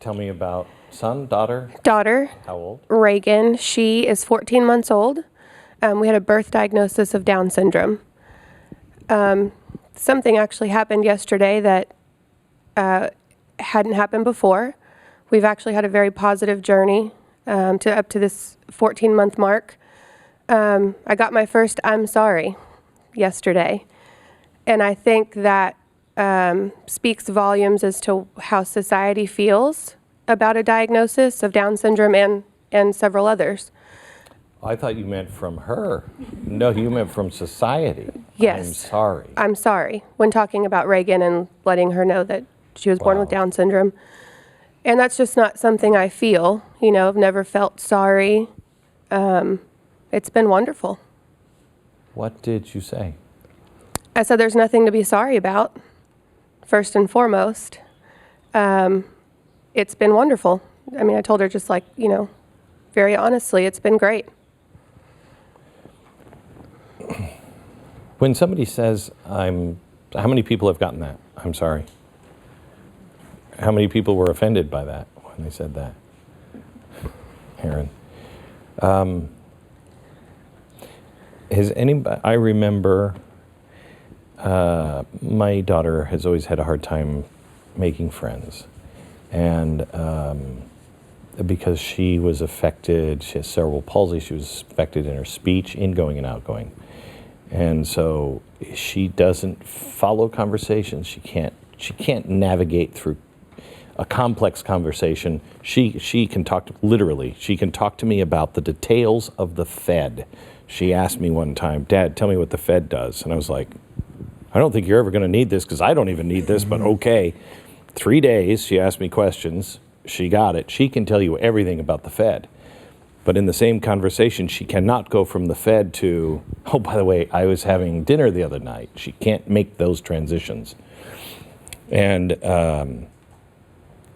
Tell me about son, daughter? Daughter. How old? Reagan. She is 14 months old. We had a birth diagnosis of Down syndrome. Something actually happened yesterday that hadn't happened before. We've actually had a very positive journey up to this 14-month mark. I got my first "I'm sorry" yesterday, and I think that speaks volumes as to how society feels about a diagnosis of Down syndrome and several others. I thought you meant from her. No, you meant from society. Yes. I'm sorry. I'm sorry when talking about Reagan and letting her know that she was born with Down syndrome. And that's just not something I feel. You know, I've never felt sorry. It's been wonderful. What did you say? I said there's nothing to be sorry about, first and foremost. It's been wonderful. I mean, I told her just like, you know, very honestly, it's been great. When somebody says, how many people have gotten that? I'm sorry. How many people were offended by that when they said that? Aaron. Has anybody, I remember my daughter has always had a hard time making friends. And because she was affected, she has cerebral palsy, she was affected in her speech, ingoing and outgoing. And so she doesn't follow conversations. She can't navigate through a complex conversation. She can talk literally. She can talk to me about the details of the Fed. She asked me one time, "Dad, tell me what the Fed does." And I was like, "I don't think you're ever going to need this because I don't even need this, but okay." 3 days, she asked me questions. She got it. She can tell you everything about the Fed. But in the same conversation, she cannot go from the Fed to, "Oh, by the way, I was having dinner the other night." She can't make those transitions. And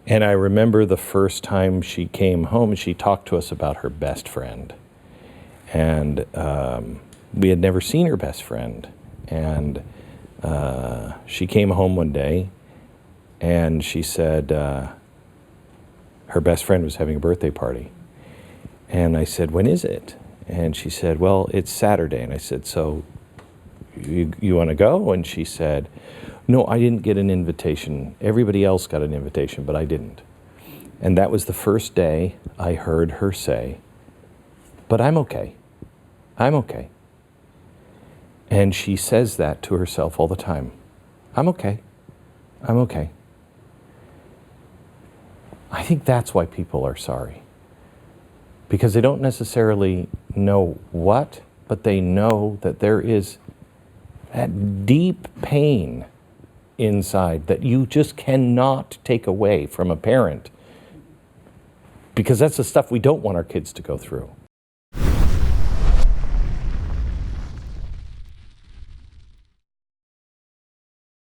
I remember the first time she came home, she talked to us about her best friend. And we had never seen her best friend. And she came home one day, and she said her best friend was having a birthday party. And I said, "When is it?" And she said, "Well, it's Saturday." And I said, "So you want to go?" And she said, "No, I didn't get an invitation. Everybody else got an invitation, but I didn't." And that was the first day I heard her say, "But I'm okay. I'm okay." And she says that to herself all the time. "I'm okay. I'm okay." I think that's why people are sorry. Because they don't necessarily know what, but they know that there is that deep pain inside that you just cannot take away from a parent. Because that's the stuff we don't want our kids to go through.